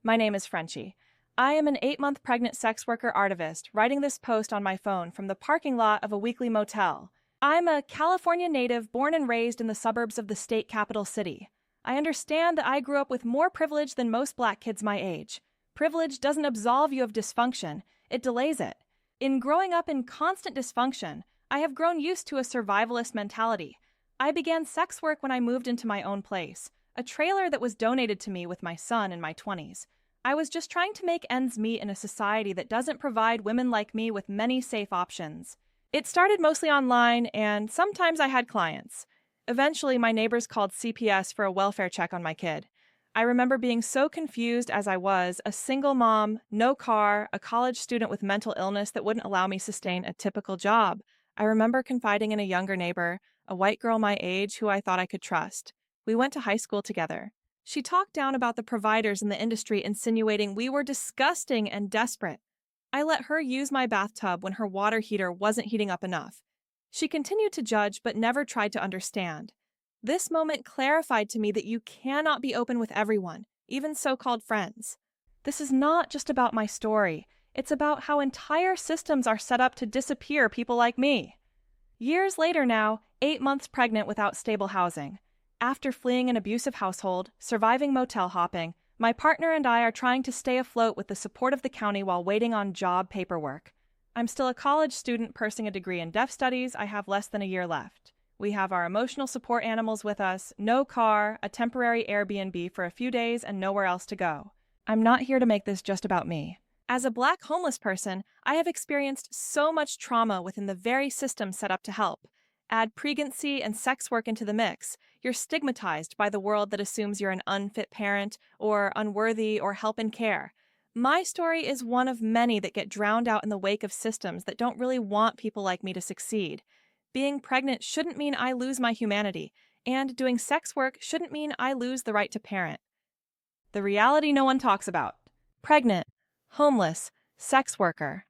My name is Frenchie. I am an 8-month pregnant sex worker artivist writing this post on my phone from the parking lot of a weekly motel. I'm a California native born and raised in the suburbs of the state capital city. I understand that I grew up with more privilege than most black kids my age. Privilege doesn't absolve you of dysfunction, it delays it. In growing up in constant dysfunction, I have grown used to a survivalist mentality. I began sex work when I moved into my own place, a trailer that was donated to me with my son in my 20s. I was just trying to make ends meet in a society that doesn't provide women like me with many safe options. It started mostly online, and sometimes I had clients. Eventually, my neighbors called CPS for a welfare check on my kid. I remember being so confused as I was, a single mom, no car, a college student with mental illness that wouldn't allow me to sustain a typical job. I remember confiding in a younger neighbor, a white girl my age who I thought I could trust. We went to high school together. She talked down about the providers in the industry, insinuating we were disgusting and desperate. I let her use my bathtub when her water heater wasn't heating up enough. She continued to judge but never tried to understand. This moment clarified to me that you cannot be open with everyone, even so-called friends. This is not just about my story. It's about how entire systems are set up to disappear people like me. Years later now, 8 months pregnant without stable housing. After fleeing an abusive household, surviving motel hopping, my partner and I are trying to stay afloat with the support of the county while waiting on job paperwork. I'm still a college student pursuing a degree in deaf studies. I have less than a year left. We have our emotional support animals with us, no car, a temporary Airbnb for a few days, and nowhere else to go. I'm not here to make this just about me. As a black homeless person, I have experienced so much trauma within the very system set up to help. Add pregnancy and sex work into the mix, you're stigmatized by the world that assumes you're an unfit parent or unworthy or help in care. My story is one of many that get drowned out in the wake of systems that don't really want people like me to succeed. Being pregnant shouldn't mean I lose my humanity, and doing sex work shouldn't mean I lose the right to parent. The reality no one talks about. Pregnant, homeless, sex worker.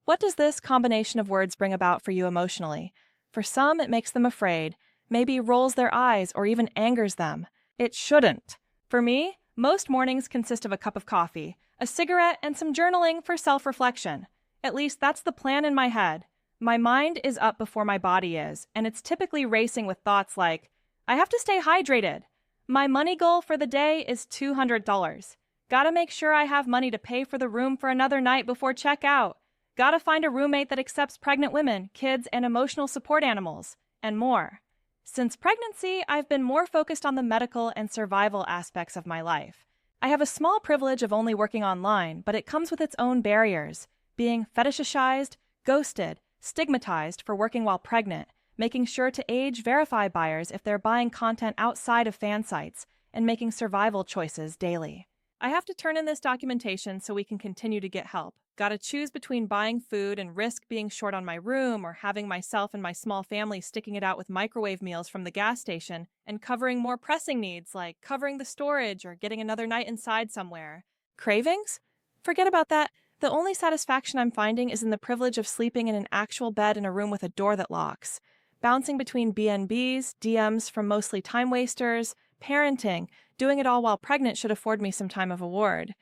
What does this combination of words bring about for you emotionally? For some, it makes them afraid, maybe rolls their eyes or even angers them. It shouldn't. For me, most mornings consist of a cup of coffee, a cigarette, and some journaling for self-reflection. At least that's the plan in my head. My mind is up before my body is, and it's typically racing with thoughts like, I have to stay hydrated. My money goal for the day is $200. Gotta make sure I have money to pay for the room for another night before checkout. Gotta find a roommate that accepts pregnant women, kids, and emotional support animals, and more. Since pregnancy, I've been more focused on the medical and survival aspects of my life. I have a small privilege of only working online, but it comes with its own barriers. Being fetishized, ghosted, stigmatized for working while pregnant, making sure to age verify buyers if they're buying content outside of fan sites, and making survival choices daily. I have to turn in this documentation so we can continue to get help. Gotta choose between buying food and risk being short on my room or having myself and my small family sticking it out with microwave meals from the gas station and covering more pressing needs like covering the storage or getting another night inside somewhere. Cravings? Forget about that. The only satisfaction I'm finding is in the privilege of sleeping in an actual bed in a room with a door that locks. Bouncing between B&Bs, DMs from mostly time wasters, parenting, doing it all while pregnant should afford me some time of award.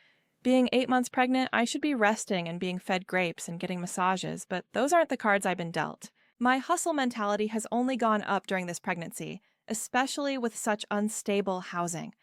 Being 8 months pregnant, I should be resting and being fed grapes and getting massages, but those aren't the cards I've been dealt. My hustle mentality has only gone up during this pregnancy, especially with such unstable housing.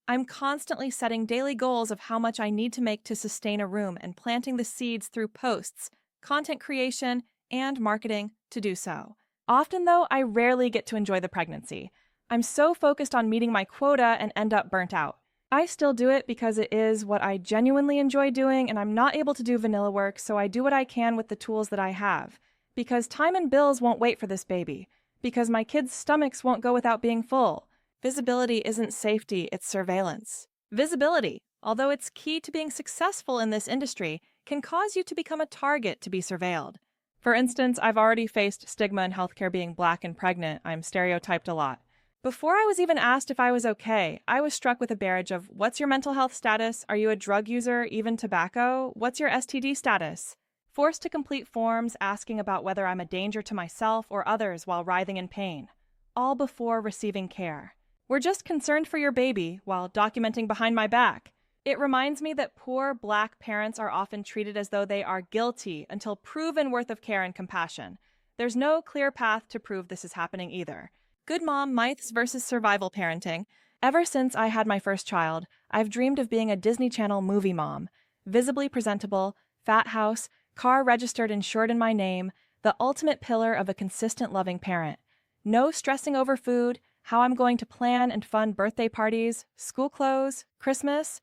I'm constantly setting daily goals of how much I need to make to sustain a room and planting the seeds through posts, content creation, and marketing to do so. Often, though, I rarely get to enjoy the pregnancy. I'm so focused on meeting my quota and end up burnt out. I still do it because it is what I genuinely enjoy doing, and I'm not able to do vanilla work, so I do what I can with the tools that I have. Because time and bills won't wait for this baby. Because my kids' stomachs won't go without being full. Visibility isn't safety, it's surveillance. Visibility, although it's key to being successful in this industry, can cause you to become a target to be surveilled. For instance, I've already faced stigma in healthcare being black and pregnant. I'm stereotyped a lot. Before I was even asked if I was okay, I was struck with a barrage of, what's your mental health status? Are you a drug user, even tobacco? What's your STD status? Forced to complete forms asking about whether I'm a danger to myself or others while writhing in pain. All before receiving care. We're just concerned for your baby while documenting behind my back. It reminds me that poor Black parents are often treated as though they are guilty until proven worth of care and compassion. There's no clear path to prove this is happening either. Good mom myths versus survival parenting. Ever since I had my first child, I've dreamed of being a Disney Channel movie mom. Visibly presentable, fat house, car registered insured in my name, the ultimate pillar of a consistent loving parent. No stressing over food, how I'm going to plan and fund birthday parties, school clothes, Christmas.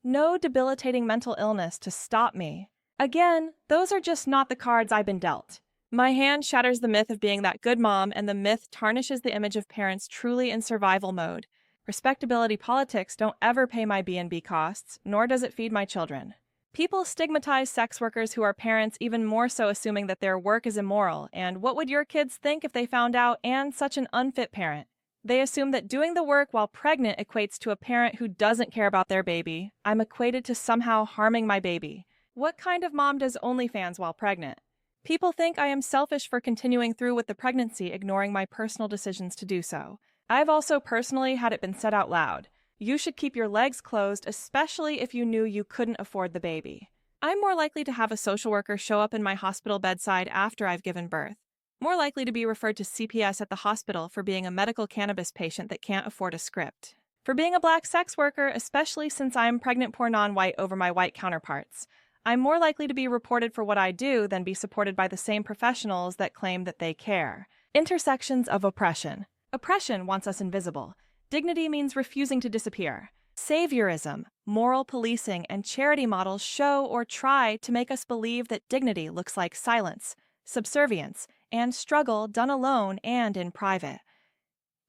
No debilitating mental illness to stop me. Again, those are just not the cards I've been dealt. My hand shatters the myth of being that good mom, and the myth tarnishes the image of parents truly in survival mode. Respectability politics don't ever pay my B&B costs, nor does it feed my children. People stigmatize sex workers who are parents, even more so assuming that their work is immoral, and what would your kids think if they found out and such an unfit parent? They assume that doing the work while pregnant equates to a parent who doesn't care about their baby. I'm equated to somehow harming my baby. What kind of mom does OnlyFans while pregnant? People think I am selfish for continuing through with the pregnancy, ignoring my personal decisions to do so. I've also personally had it been said out loud. You should keep your legs closed, especially if you knew you couldn't afford the baby. I'm more likely to have a social worker show up in my hospital bedside after I've given birth. More likely to be referred to CPS at the hospital for being a medical cannabis patient that can't afford a script. For being a Black sex worker, especially since I'm pregnant poor non-white over my white counterparts. I'm more likely to be reported for what I do than be supported by the same professionals that claim that they care. Intersections of oppression. Oppression wants us invisible. Dignity means refusing to disappear. Saviorism, moral policing, and charity models show or try to make us believe that dignity looks like silence, subservience, and struggle done alone and in private.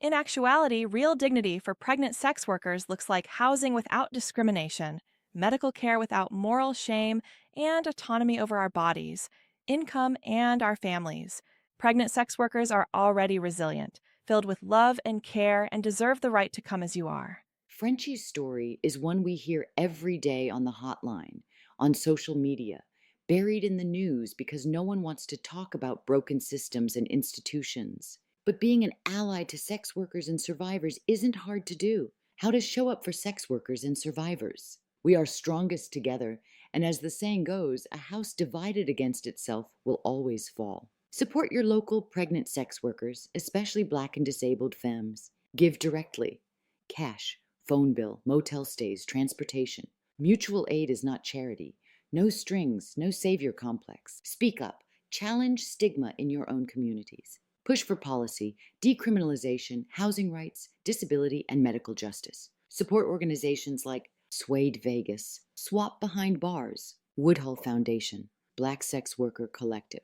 In actuality, real dignity for pregnant sex workers looks like housing without discrimination, medical care without moral shame, and autonomy over our bodies, income, and our families. Pregnant sex workers are already resilient, filled with love and care, and deserve the right to come as you are. Frenchie's story is one we hear every day on the hotline, on social media, buried in the news because no one wants to talk about broken systems and institutions. But being an ally to sex workers and survivors isn't hard to do. How to show up for sex workers and survivors. We are strongest together, and as the saying goes, a house divided against itself will always fall. Support your local pregnant sex workers, especially Black and disabled femmes. Give directly. Cash, phone bill, motel stays, transportation. Mutual aid is not charity. No strings, no savior complex. Speak up. Challenge stigma in your own communities. Push for policy, decriminalization, housing rights, disability, and medical justice. Support organizations like Suede Vegas, Swap Behind Bars, Woodhull Foundation, Black Sex Worker Collective,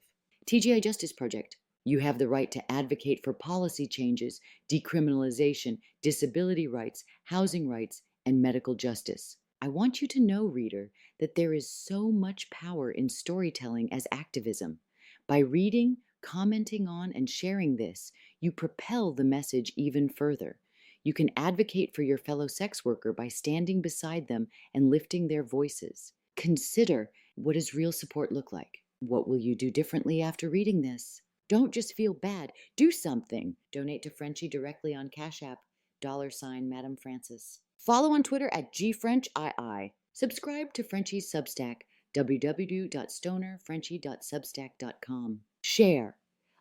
TGI Justice Project. You have the right to advocate for policy changes, decriminalization, disability rights, housing rights, and medical justice. I want you to know, reader, that there is so much power in storytelling as activism. By reading, commenting on, and sharing this, you propel the message even further. You can advocate for your fellow sex worker by standing beside them and lifting their voices. Consider, what does real support look like? What will you do differently after reading this? Don't just feel bad. Do something. Donate to Frenchie directly on Cash App, $Madam Francis. Follow on Twitter at GFrenchII. Subscribe to Frenchie's Substack, www.stonerfrenchie.substack.com. Share.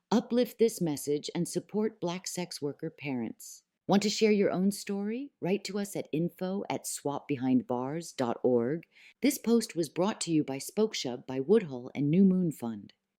Uplift this message and support Black sex worker parents. Want to share your own story? Write to us at info@swapbehindbars.org. This post was brought to you by Spokeshub by Woodhull and New Moon Fund.